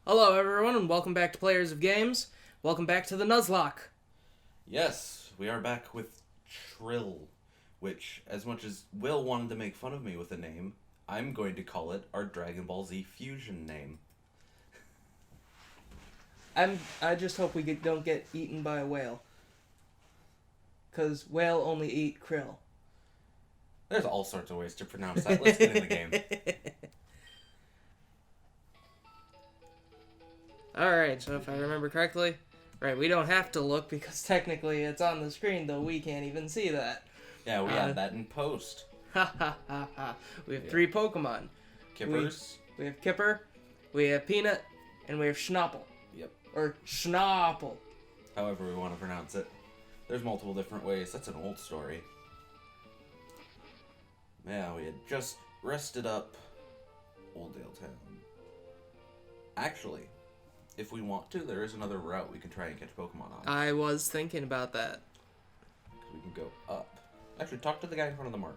Hello everyone and welcome back to Players of Games. Welcome back to the Nuzlocke. Yes, we are back with Trill, which, as much as Will wanted to make fun of me with the name, I'm going to call it our Dragon Ball Z fusion name. I just hope we don't get eaten by a whale. Because whale only eat krill. There's all sorts of ways to pronounce that. Let's get in the game. Alright, so if I remember correctly, right, we don't have to look because technically it's on the screen, though we can't even see that. Yeah, we had that in post. Ha ha ha ha. We have 3 Pokemon. Kippers. We have Kipper, we have Peanut, and we have Schnapple. Yep. Or Schnapple. However we want to pronounce it. There's multiple different ways. That's an old story. Yeah, we had just rested up Oldale Town. Actually, if we want to, there is another route we can try and catch Pokemon on. I was thinking about that. We can go up. Actually, talk to the guy in front of the mart.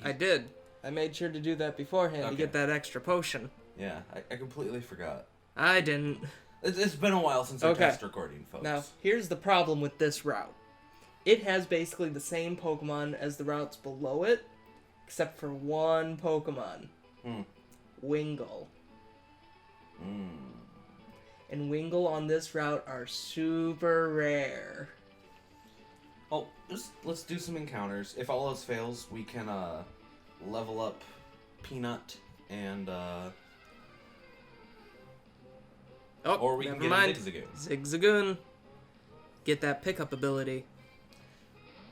I did. I made sure to do that beforehand to get that extra potion. Yeah, I completely forgot. I didn't. It's been a while since I test recording, folks. Now, here's the problem with this route. It has basically the same Pokemon as the routes below it, except for one Pokemon. Wingull. And Wingull on this route are super rare. Well, let's do some encounters. If all else fails, we can level up Peanut and or we can get a Zigzagoon. Zigzagoon. Get that pickup ability.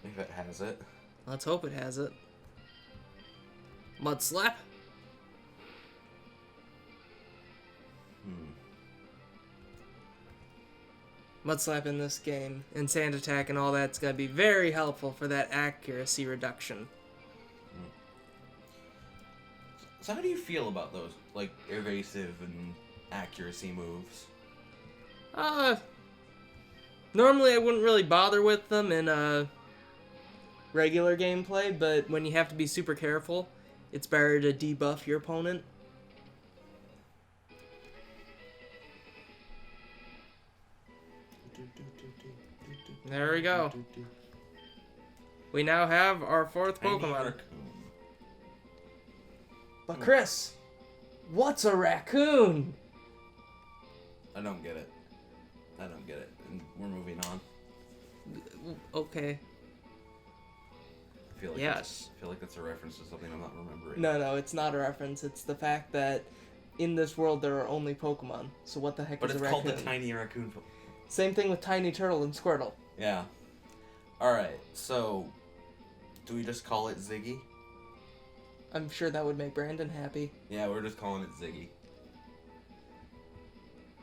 If it has it. Let's hope it has it. Mud Slap. Mud Slap in this game and Sand Attack and all that's going to be very helpful for that accuracy reduction. So how do you feel about those, like, evasive and accuracy moves? Normally I wouldn't really bother with them in regular gameplay, but when you have to be super careful, it's better to debuff your opponent. There we go. We now have our 4th Pokemon. But Chris, what's a raccoon? I don't get it. And we're moving on. Okay. I feel like that's a reference to something I'm not remembering. No, it's not a reference. It's the fact that in this world there are only Pokemon. So what the heck is a raccoon? But it's called the Tiny Raccoon. Same thing with Tiny Turtle and Squirtle. Yeah. Alright, so do we just call it Ziggy? I'm sure that would make Brandon happy. Yeah, we're just calling it Ziggy.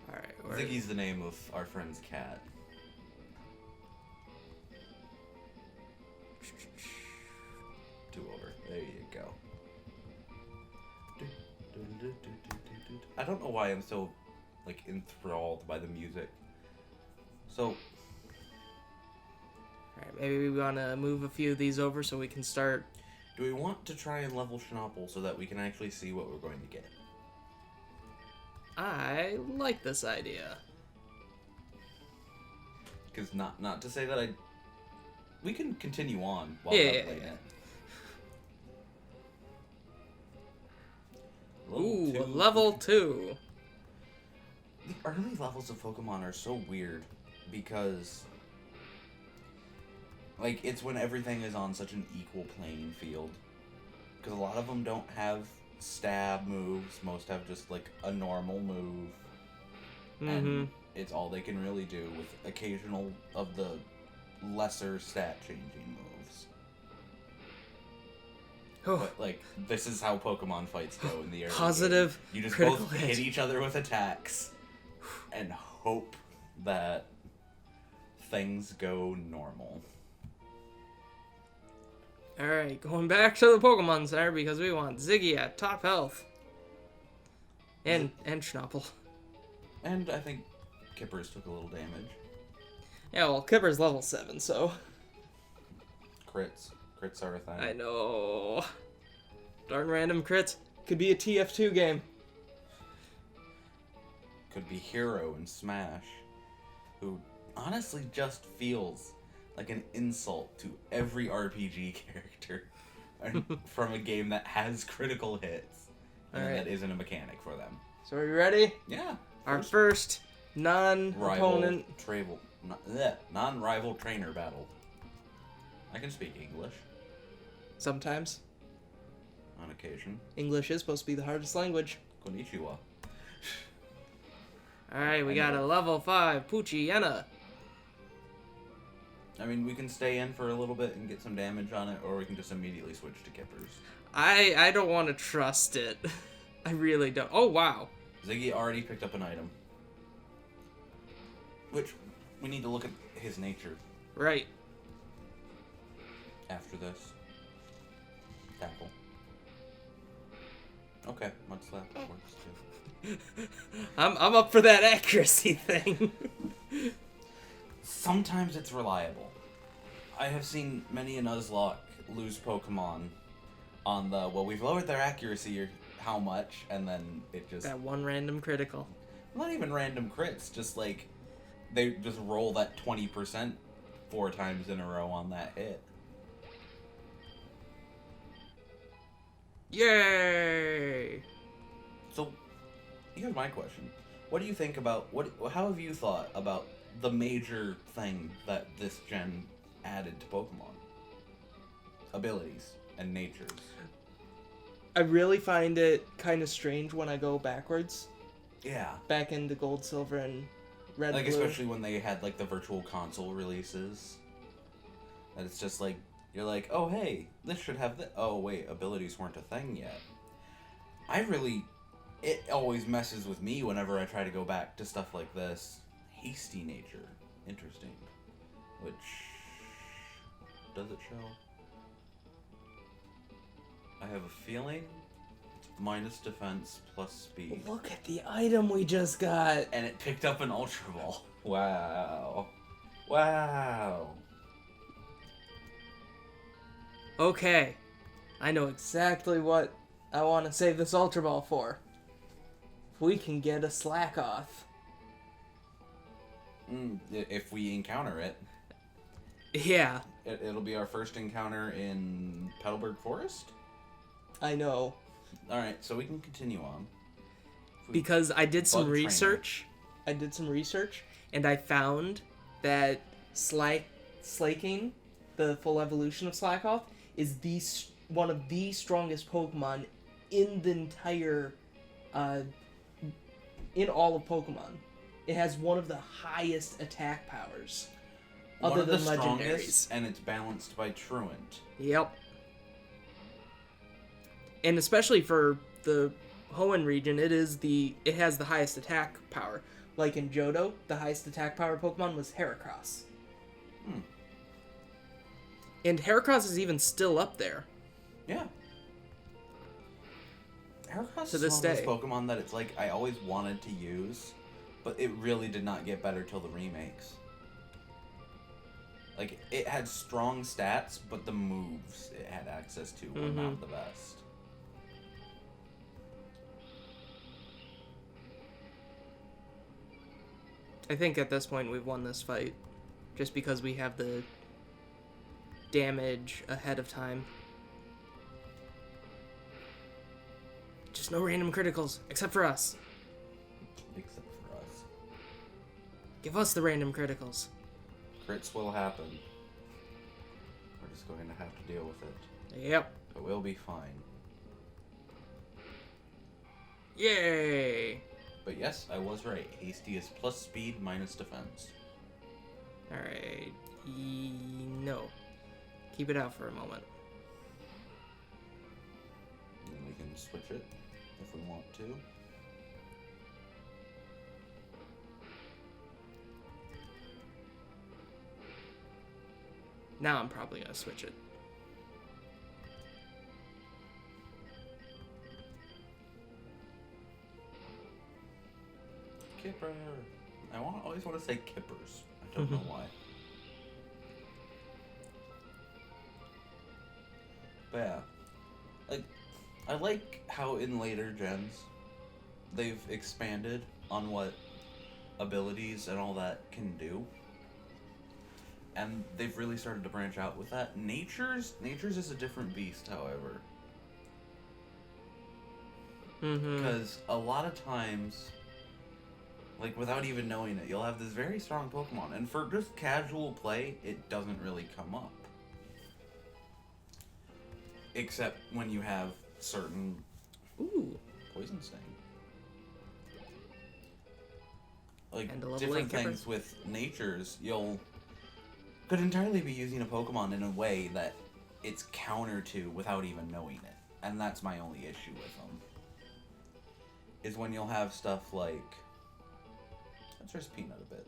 Alright. Ziggy's the name of our friend's cat. Two over. There you go. I don't know why I'm so, like, enthralled by the music. So... Alright, maybe we want to move a few of these over so we can start... Do we want to try and level Schnapple so that we can actually see what we're going to get? I like this idea. Because not to say that we can continue on while yeah. Ooh, level 2. The early levels of Pokemon are so weird because, like, it's when everything is on such an equal playing field. Because a lot of them don't have stab moves. Most have just, like, a normal move. And it's all they can really do with occasional of the lesser stat-changing moves. But, like, this is how Pokemon fights go in the early Positive game. You just critical both hit each other with attacks and hope that things go normal. Alright, going back to the Pokemon Center because we want Ziggy at top health. And Schnapple. And I think Kippers took a little damage. Yeah, well, Kipper's level 7, so... Crits. Crits are a thing. I know. Darn random crits. Could be a TF2 game. could be Hero in Smash, who honestly just feels like an insult to every RPG character from a game that has critical hits and that isn't a mechanic for them. So are you ready? Yeah. Our first non-opponent... non-rival trainer battle. I can speak English. Sometimes. On occasion. English is supposed to be the hardest language. Konnichiwa. Alright, we got a level 5 Poochyena. I mean, we can stay in for a little bit and get some damage on it, or we can just immediately switch to Kippers. I don't want to trust it. I really don't. Oh, wow. Ziggy already picked up an item. Which, we need to look at his nature. Right. After this. Tackle. Okay, much that works too. I'm up for that accuracy thing. Sometimes it's reliable. I have seen many a Nuzlocke lose Pokemon on the, well, we've lowered their accuracy or how much, and then it just... That one random critical. Not even random crits, just like, they just roll that 20% 4 times in a row on that hit. Yay! So, here's my question. What do you think about, how have you thought about the major thing that this gen added to Pokemon? Abilities and natures. I really find it kind of strange when I go backwards. Yeah. Back into Gold, Silver, and Red, like, Blue. especially when they had, like, the Virtual Console releases. And it's just like, you're like, oh, hey, this should have this. Oh, wait, abilities weren't a thing yet. It always messes with me whenever I try to go back to stuff like this. Hasty nature. Interesting. Which, does it show? I have a feeling it's minus defense plus speed. Look at the item we just got. And it picked up an Ultra Ball. Wow. Wow. Okay. I know exactly what I want to save this Ultra Ball for. If we can get a Slack Off. If we encounter it. Yeah. It'll be our first encounter in Petalburg Forest? I know. Alright, so we can continue on. Because I did some research. And I found that Slaking, the full evolution of Slackoth, is one of the strongest Pokemon in the entire, in all of Pokemon. It has one of the highest attack powers, other than legendaries. And it's balanced by Truant. Yep. And especially for the Hoenn region, it has the highest attack power. Like in Johto, the highest attack power Pokemon was Heracross. And Heracross is even still up there. Yeah. Heracross to is this one of day. those Pokemon that it's like I always wanted to use, but it really did not get better till the remakes. Like, it had strong stats, but the moves it had access to were not the best. I think at this point we've won this fight. Just because we have the damage ahead of time. Just no random criticals, except for us. Except for us. Give us the random criticals. Crits will happen. We're just going to have to deal with it. Yep. But we'll be fine. Yay! But yes, I was right. Hasty is plus speed minus defense. Alright. No. Keep it out for a moment. And we can switch it if we want to. Now I'm probably gonna switch it. Kipper. Always want to say Kippers. I don't know why. But yeah, I like how in later gens they've expanded on what abilities and all that can do. And they've really started to branch out with that. Nature's is a different beast, however. Because a lot of times, like, without even knowing it, you'll have this very strong Pokemon. And for just casual play, it doesn't really come up. Except when you have certain... Ooh. Poison Sting. Like, And a level different 8 things with natures, could entirely be using a Pokemon in a way that it's counter to without even knowing it. And that's my only issue with them. Is when you'll have stuff like... Let's just Peanut a bit.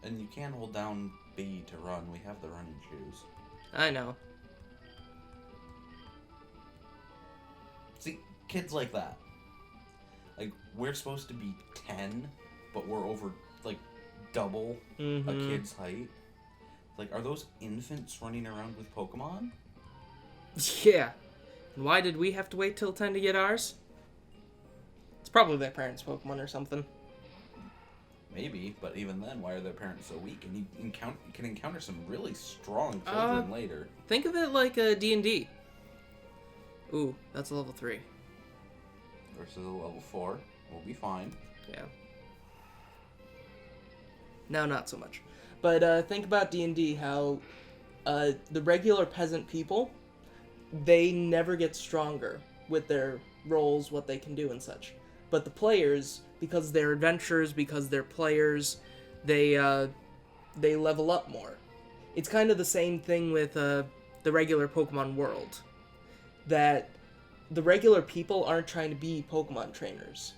And you can hold down B to run. We have the running shoes. I know. See, kids like that. Like, we're supposed to be 10, but we're over, like, double a kid's height. Like, are those infants running around with Pokemon? Yeah. And why did we have to wait till 10 to get ours? It's probably their parents' Pokemon or something. Maybe, but even then, why are their parents so weak? And you can encounter some really strong children later. Think of it like a D&D. Ooh, that's a level 3. Versus a level 4. We'll be fine. Yeah. No, not so much. But think about D&D, how the regular peasant people, they never get stronger with their roles, what they can do and such. But the players, because they're adventurers, because they're players, they level up more. It's kind of the same thing with the regular Pokemon world. That the regular people aren't trying to be Pokemon trainers.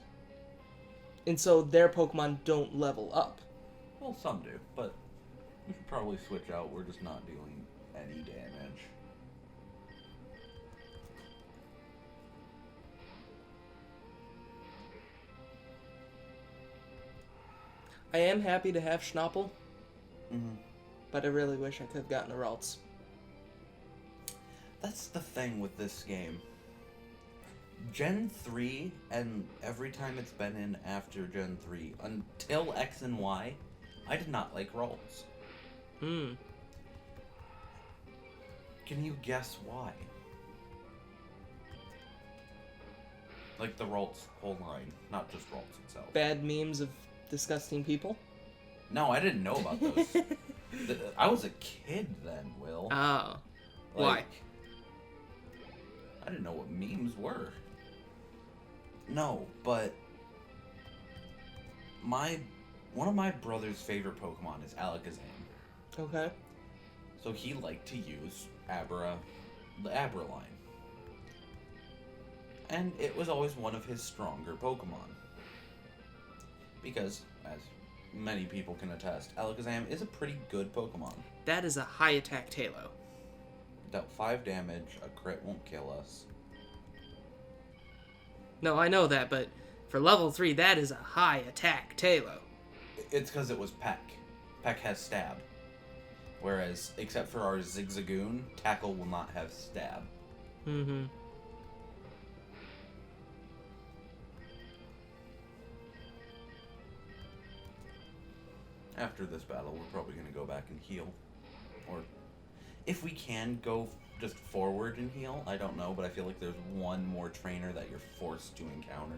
And so their Pokemon don't level up. Well, some do, but we should probably switch out. We're just not dealing any damage. I am happy to have Schnapple, but I really wish I could have gotten a Ralts. That's the thing with this game. Gen 3, and every time it's been in after Gen 3, until X and Y, I did not like Ralts. Can you guess why? Like the Ralts whole line, not just Ralts itself. Bad memes of disgusting people? No, I didn't know about those. I was a kid then, Will. Oh. Why? I didn't know what memes were. No, but one of my brother's favorite Pokemon is Alakazam. Okay. So he liked to use the Abra line. And it was always one of his stronger Pokemon. Because, as many people can attest, Alakazam is a pretty good Pokemon. That is a high attack Tailo. Dealt 5 damage, a crit won't kill us. No, I know that, but for level 3, that is a high attack Tailo. It's because it was Peck. Peck has stab. Whereas, except for our Zigzagoon, Tackle will not have stab. After this battle, we're probably going to go back and heal. Or, if we can go just forward and heal, I don't know, but I feel like there's one more trainer that you're forced to encounter.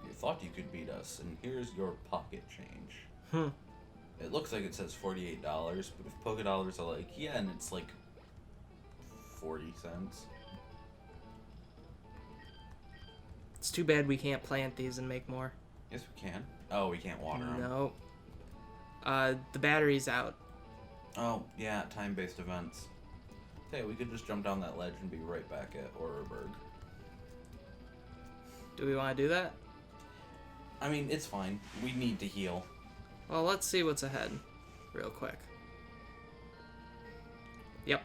You thought you could beat us, and here's your pocket change. It looks like it says $48, but if Poké Dollars are like, yeah, and it's like 40 cents. It's too bad we can't plant these and make more. Yes, we can. Oh, we can't water them. No. The battery's out. Oh, yeah, time-based events. Hey, we could just jump down that ledge and be right back at Orberg. Do we want to do that? I mean, it's fine. We need to heal. Well, let's see what's ahead real quick. Yep.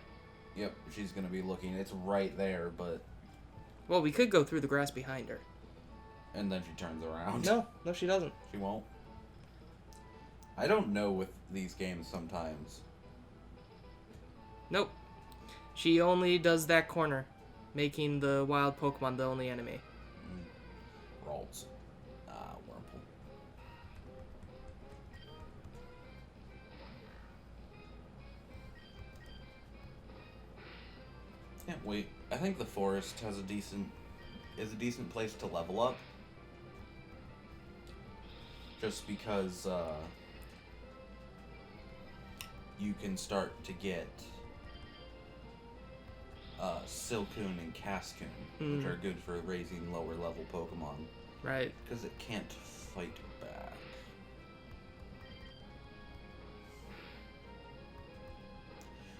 Yep, she's gonna be looking. It's right there, but... Well, we could go through the grass behind her. And then she turns around. No, she doesn't. She won't. I don't know with these games sometimes. Nope. She only does that corner, making the wild Pokemon the only enemy. Rolls. Wurmple. Yeah, wait. I think the forest has a decent place to level up. Just because you can start to get Silcoon and Cascoon, which are good for raising lower level Pokemon. Right. Because it can't fight back.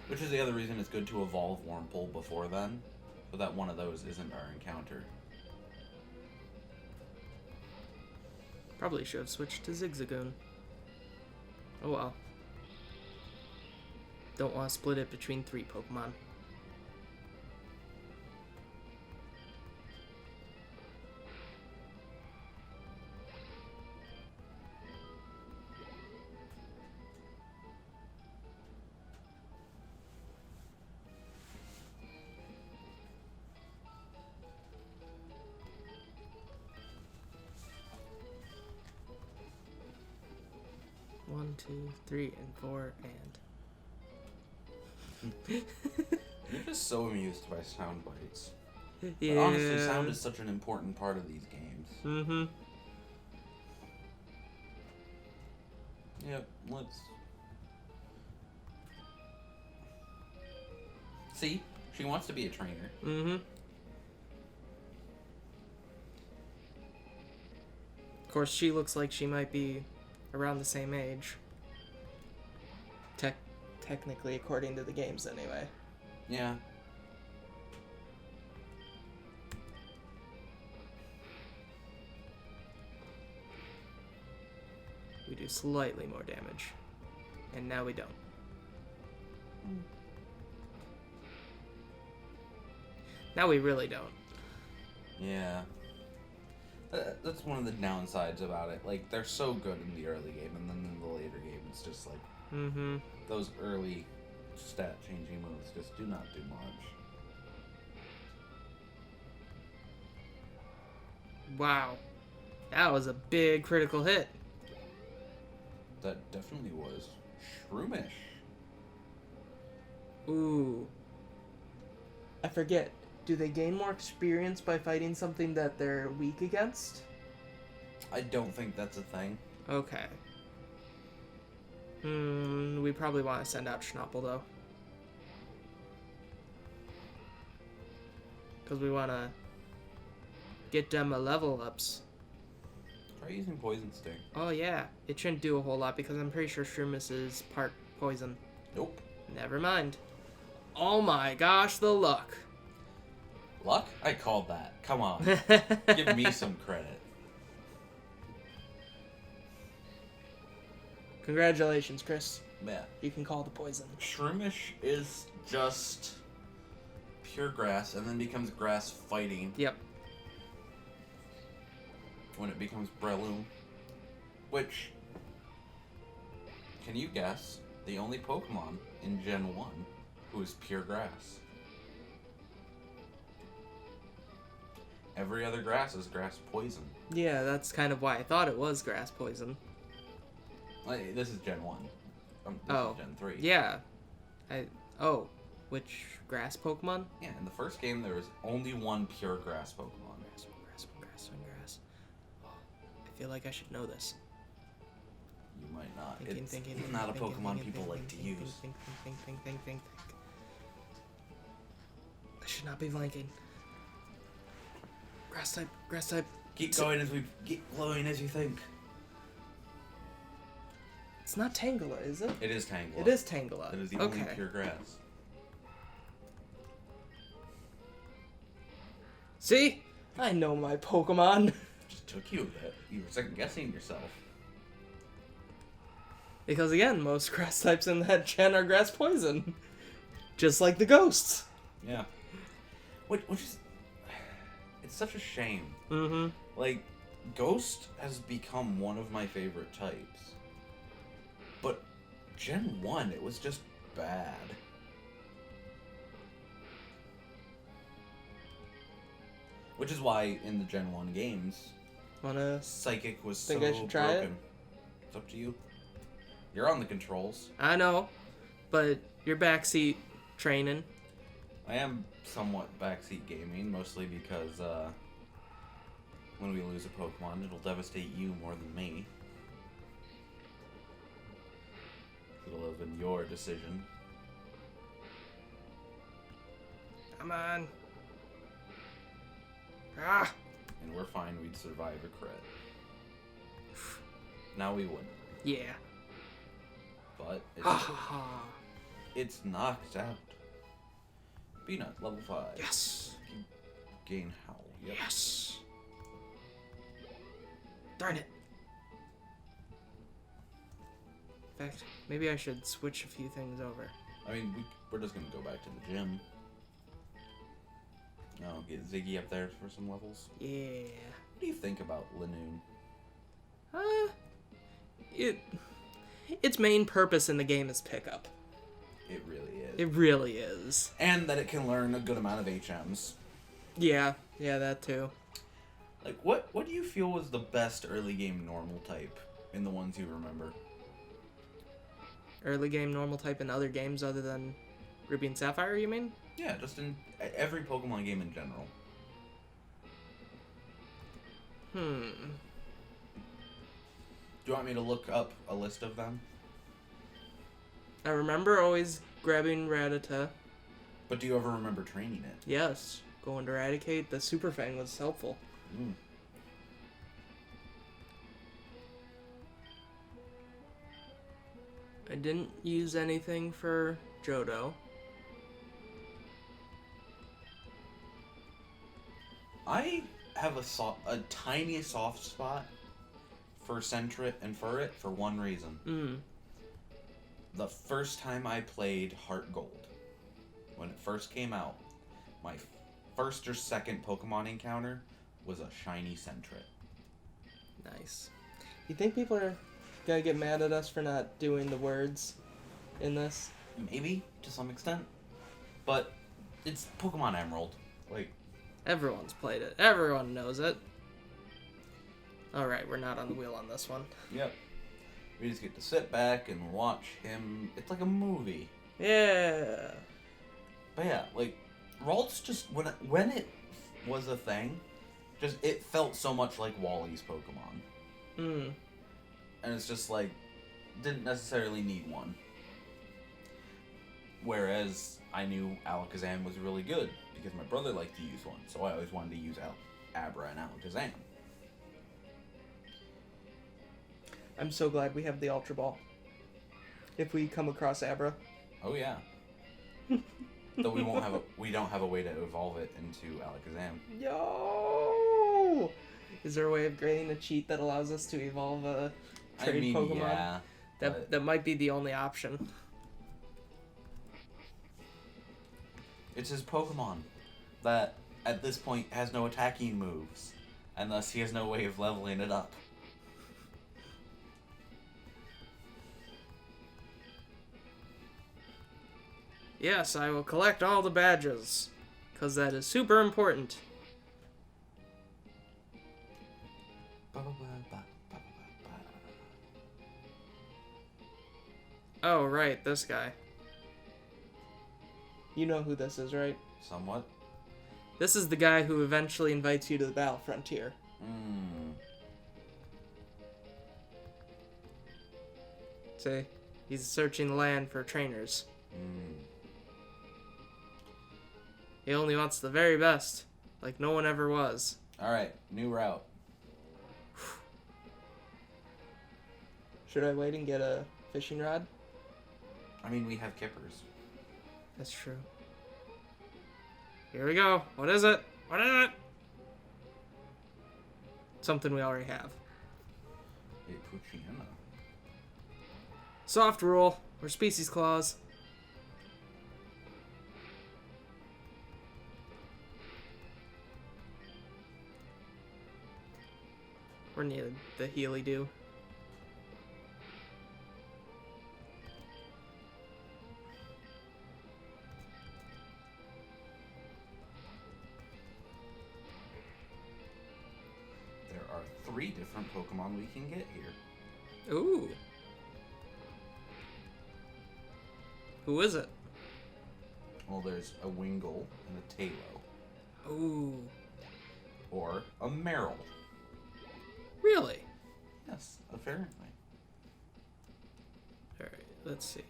Which is the other reason it's good to evolve Wurmple before then, so that one of those isn't our encounter. Probably should have switched to Zigzagoon. Oh well. Don't want to split it between 3 Pokemon. One, 2, 3, and 4, and... You're just so amused by sound bites. Yeah. But honestly, sound is such an important part of these games. Mm-hmm. Yep, let's... See? She wants to be a trainer. Mm-hmm. Of course, she looks like she might be around the same age. Technically, according to the games, anyway. Yeah. We do slightly more damage. And now we don't. Now we really don't. Yeah. That's one of the downsides about it. Like, they're so good in the early game, and then in the later game, it's just like... Mm-hmm. Those early stat-changing moves just do not do much. Wow. That was a big critical hit. That definitely was shroomish. Ooh. I forget. Do they gain more experience by fighting something that they're weak against? I don't think that's a thing. Okay. We probably want to send out Schnapple, though. Because we want to get them a level ups. Try using Poison Sting. Oh, yeah. It shouldn't do a whole lot because I'm pretty sure Shroomis is part poison. Nope. Never mind. Oh my gosh, the luck. Luck? I called that. Come on. Give me some credit. Congratulations, Chris. Yeah. You can call the poison. Shroomish is just pure grass and then becomes grass fighting. Yep. When it becomes Breloom. Which, can you guess the only Pokemon in Gen 1 who is pure grass? Every other grass is grass poison. Yeah, that's kind of why I thought it was grass poison. Like, this is Gen 1. This is Gen 3. Yeah. Which grass Pokemon? Yeah, in the first game there was only one pure grass Pokemon. Grass. Oh, I feel like I should know this. You might not. Thinking, It's not a Pokemon people like to use. Think. I should not be blanking. Grass type. Keep going as we keep glowing as you think. It's not Tangela, is it? It is Tangela. It is Tangela. It is the only pure grass. See? I know my Pokemon. Just took you a bit. You were second guessing yourself. Because again, most grass types in that gen are grass poison. Just like the ghosts. Yeah. Which is... It's such a shame. Mm-hmm. Like, Ghost has become one of my favorite types. But Gen 1, it was just bad. Which is why in the Gen 1 games, Psychic was so I should try broken. it? It's up to you. You're on the controls. I know, but you're backseat training. I am somewhat backseat gaming, mostly because when we lose a Pokemon, it'll devastate you more than me. It'll have been your decision. Come on. Ah! And we're fine, we'd survive a crit. Now we wouldn't. Yeah. But it's knocked out. Peanut, level 5. Yes. Gain Howl. Yep. Yes. Darn it. In fact, maybe I should switch a few things over. I mean, we're just gonna go back to the gym. Oh, get Ziggy up there for some levels. Yeah. What do you think about Linoon? Its main purpose in the game is pickup. It really is. It really is. And that it can learn a good amount of HMs. Yeah, that too. Like, what do you feel was the best early game normal type in the ones you remember? Early game normal type in other games other than Ruby and Sapphire, you mean? Yeah, just in every Pokemon game in general. Do you want me to look up a list of them? I remember always grabbing Rattata. But do you ever remember training it? Yes. Going to Eradicate, the Super Fang was helpful. I didn't use anything for Johto. I have a tiny soft spot for Sentret and Furret for one reason. The first time I played Heart Gold, when it first came out, my first or second Pokemon encounter was a shiny Sentret. Nice. You think people are gonna get mad at us for not doing the words in this? Maybe, to some extent. But it's Pokemon Emerald. Like, everyone's played it. Everyone knows it. Alright, we're not on the wheel on this one. Yep. We just get to sit back and watch him. It's like a movie. Yeah. But yeah, like, Ralts just, when it was a thing, just, it felt so much like Wally's Pokemon. And it's just like, didn't necessarily need one. Whereas I knew Alakazam was really good, because my brother liked to use one, so I always wanted to use Abra and Alakazam. I'm so glad we have the Ultra Ball. If we come across Abra. Oh yeah. Though we don't have a way to evolve it into Alakazam. Yo! Is there a way of creating a cheat that allows us to evolve a trade Pokemon? Yeah. That might be the only option. It's his Pokemon that, at this point, has no attacking moves, and thus he has no way of leveling it up. Yes, I will collect all the badges, because that is super important. Oh, right, this guy. You know who this is, right? Somewhat. This is the guy who eventually invites you to the Battle Frontier. See? He's searching the land for trainers. He only wants the very best, like no one ever was. Alright, new route. Should I wait and get a fishing rod? I mean, we have Kippers. That's true. Here we go. What is it? What is it? Something we already have. A Poochyena. Soft rule, or species clause. Or near the Healy do. There are 3 different Pokemon we can get here. Ooh. Who is it? Well, there's a Wingull and a Tailo. Ooh. Or a Marill. Really? Yes, apparently. Alright, let's see.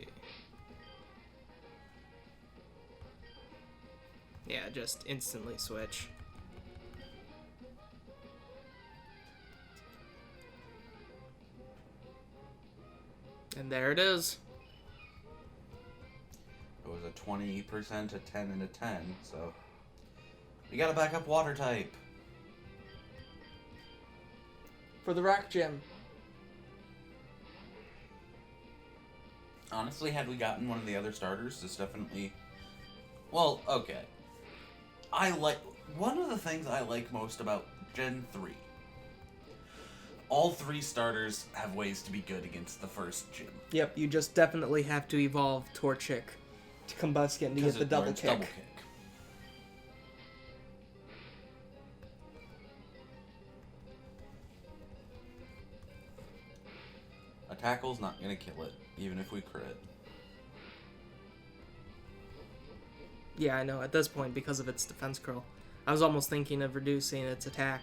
Yeah, just instantly switch. And there it is. It was a 20%, a 10, and a 10, so... We got a backup water type. For the Rock Gym. Honestly, had we gotten one of the other starters, this definitely... Well, okay. One of the things I like most about Gen 3. All 3 starters have ways to be good against the first gym. Yep, you just definitely have to evolve Torchic to Combustion to get the double kick. Double kick. A tackle's not gonna kill it, even if we crit. Yeah, I know, at this point, because of its defense curl. I was almost thinking of reducing its attack.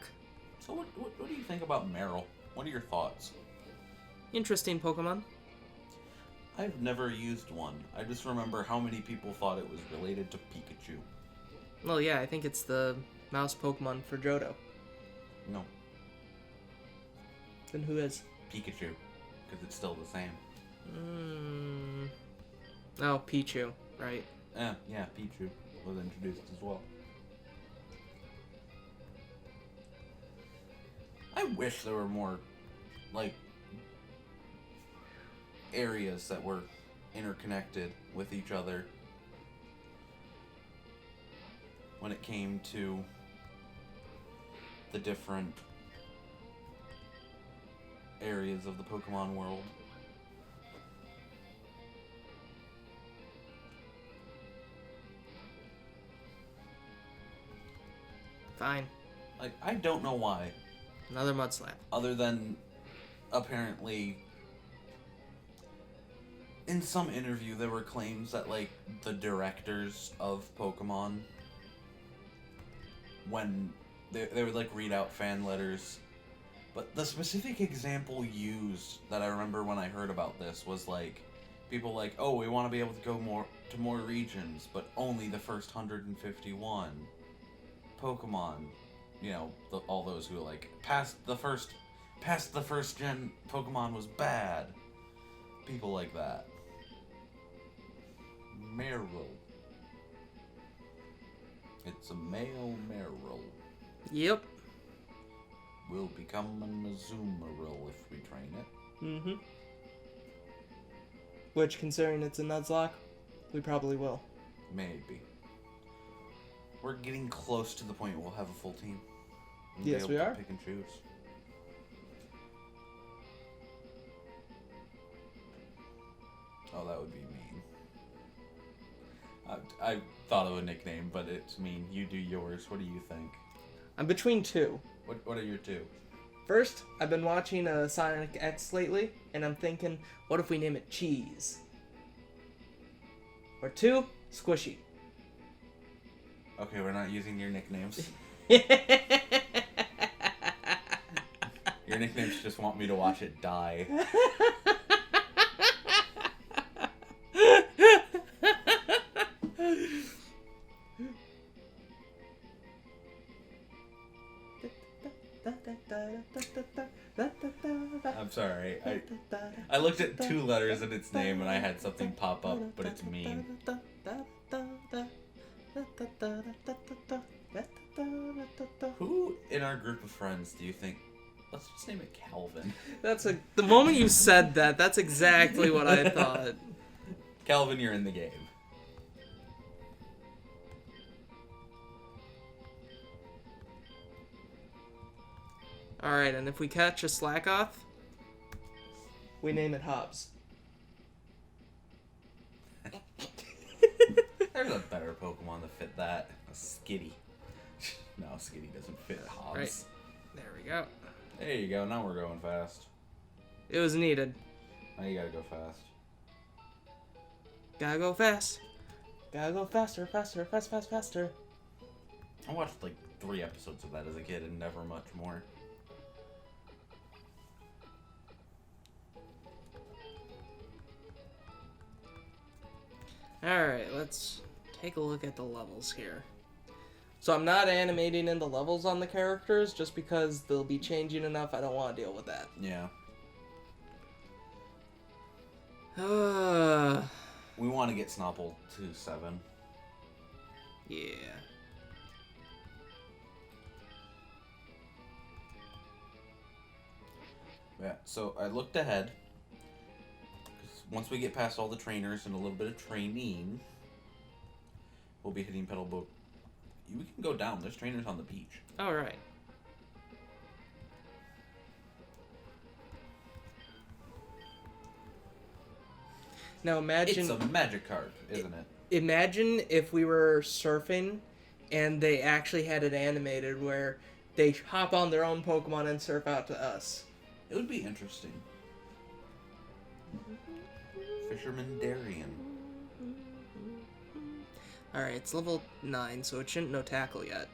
So what do you think about Marill? What are your thoughts? Interesting Pokemon. I've never used one. I just remember how many people thought it was related to Pikachu. Well, yeah, I think it's the mouse Pokemon for Johto. No. Then who is? Pikachu. Because it's still the same. Oh, Pichu, right. Yeah, Pichu was introduced as well. I wish there were more, like, areas that were interconnected with each other when it came to the different areas of the Pokemon world. Fine. Like, I don't know why. Another mud slap. Other than, apparently, in some interview there were claims that, like, the directors of Pokemon, when they would, like, read out fan letters. But the specific example used that I remember when I heard about this was, like, people like, oh, we want to be able to go to more regions, but only the first 151 Pokemon. You know, all those who, like, past the first gen Pokemon was bad. People like that. Marill. It's a male Marill. Yep. Will become an Azumarill if we train it. Mm-hmm. Which, considering it's a Nuzlocke, we probably will. Maybe. We're getting close to the point where we'll have a full team. We'll yes, we are. Pick and choose. Oh, that would be mean. I thought of a nickname, but it's mean. You do yours. What do you think? I'm between 2. What are your 2? First, I've been watching Sonic X lately, and I'm thinking, what if we name it Cheese? Or 2, Squishy. Okay, we're not using your nicknames. Your nicknames just want me to watch it die. I'm sorry. I looked at 2 letters in its name and I had something pop up, but it's mean. Who in our group of friends do you think? Let's just name it Calvin. The moment you said that, that's exactly what I thought. Calvin, you're in the game. Alright, and if we catch a Slackoth, we name it Hobbs. There's a better Pokemon to fit that. A Skitty. No, Skitty doesn't fit Hobbs. Right. There we go. There you go. Now we're going fast. It was needed. Now you gotta go fast. Gotta go fast. Gotta go faster, faster, faster. I watched like 3 episodes of that as a kid and never much more. Alright, let's take a look at the levels here. So I'm not animating in the levels on the characters just because they'll be changing enough. I don't want to deal with that. Yeah. Uh, We want to get Snapple to 7. yeah. Yeah, so I looked ahead. 'Cause once we get past all the trainers and a little bit of training, we'll be hitting Petal Boat. We can go down. There's trainers on the beach. Alright. Now imagine... It's a Magikarp, isn't it? Imagine if we were surfing and they actually had it animated where they hop on their own Pokemon and surf out to us. It would be interesting. Fisherman Darien. Alright, it's level 9, so it shouldn't know Tackle yet.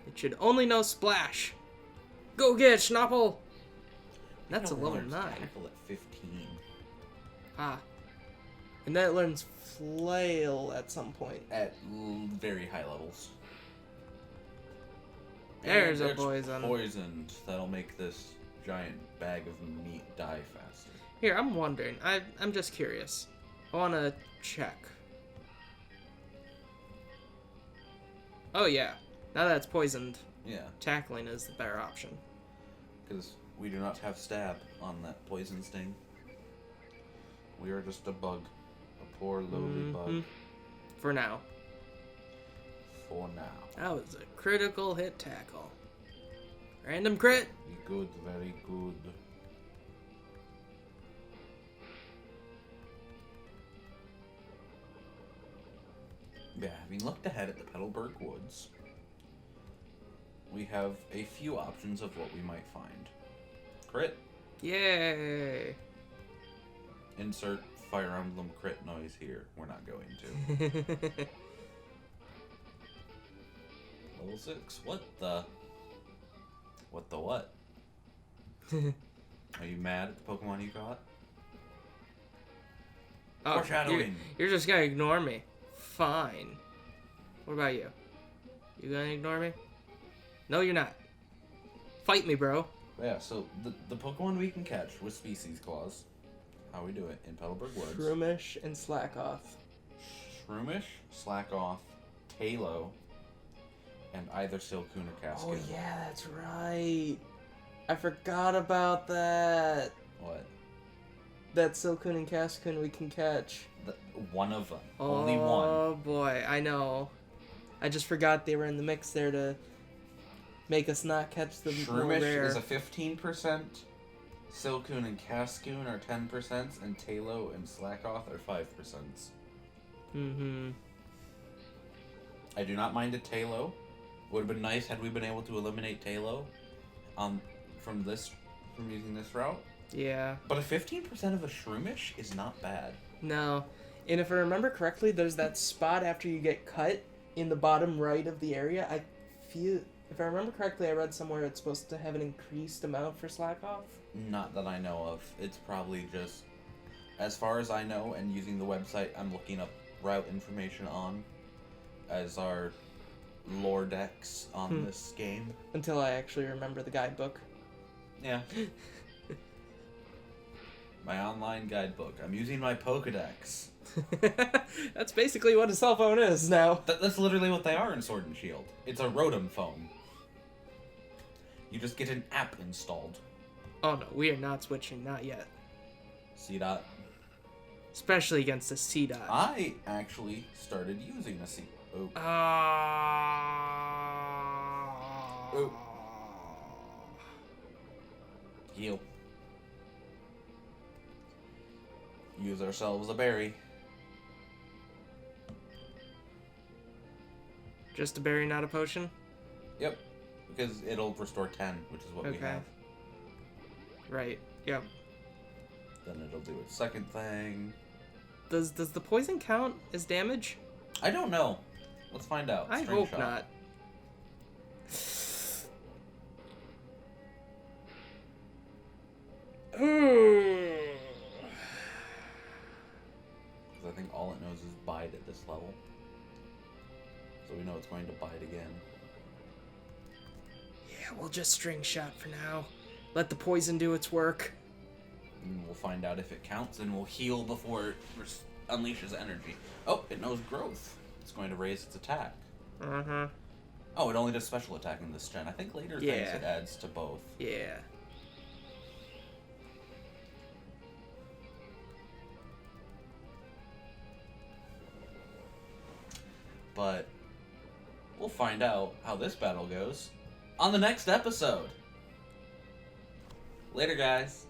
It should only know Splash. Go get it, Schnapple! That's a level 9. Tackle at 15. Ah. And that learns Flail at some point. At very high levels. There's And a it's poison. Poisoned. That'll make this giant bag of meat die faster. Here, I'm wondering. I'm just curious. I want to check. Oh, yeah. Now that it's poisoned, Yeah, tackling is the better option. because we do not have stab on that poison sting. We are just a bug. A poor lowly bug. For now. For now. That was a critical hit tackle. Random crit. Good, very good. Yeah, having looked ahead at the Petalburg Woods, we have a few options of what we might find. Crit. Yay. Insert Fire Emblem crit noise here. We're not going to. Level 6. What the? What the what? Are you mad at the Pokemon you got? Oh, Foreshadowing. You're just gonna ignore me. Fine. What about you? You gonna ignore me? No, you're not. Fight me, bro. Yeah, so the Pokemon we can catch with Species Clause, how we do it in Petalburg Woods. Shroomish and Slackoth. Shroomish, Slackoth, Talo, and either Silcoon or Cascade. Oh yeah, that's right. I forgot about that. What? That Silcoon and Cascoon we can catch. One of them. Oh, Only one. Oh boy, I know. I just forgot they were in the mix there to make us not catch the Shroomish rare. is a 15%, Silcoon and Cascoon are 10%, and Talo and Slackoth are 5%. Mm-hmm. I do not mind a Talo. Would have been nice had we been able to eliminate Talo from using this route. Yeah. But a 15% of a Shroomish is not bad. No. And if I remember correctly, there's that spot after you get cut in the bottom right of the area. I feel, if I remember correctly, I read somewhere it's supposed to have an increased amount for Slackoth. Not that I know of. It's probably just, as far as I know, and using the website I'm looking up route information on as our lore decks on this game. Until I actually remember the guidebook. Yeah. My online guidebook. I'm using my Pokedex. That's basically what a cell phone is now. That's literally what they are in Sword and Shield. It's a Rotom phone. You just get an app installed. Oh no, we are not switching, not yet. C-Dot. Especially against a C-Dot. I actually started using a C. Oh. Ooh. Heal. Use ourselves a berry. Just a berry, not a potion? Yep. Because it'll restore 10, which is what we have. Right. Yep. Then it'll do its second thing. Does the poison count as damage? I don't know. Let's find out. I String hope shot. not. Because I think all it knows is bite at this level. So we know it's going to bite again. Yeah, we'll just string shot for now. Let the poison do its work. And we'll find out if it counts, and we'll heal before it unleashes energy. Oh, it knows growth. It's going to raise its attack. Uh-huh. Oh, it only does special attack in this gen. I think later things it adds to both. Yeah. But we'll find out how this battle goes on the next episode. Later, guys.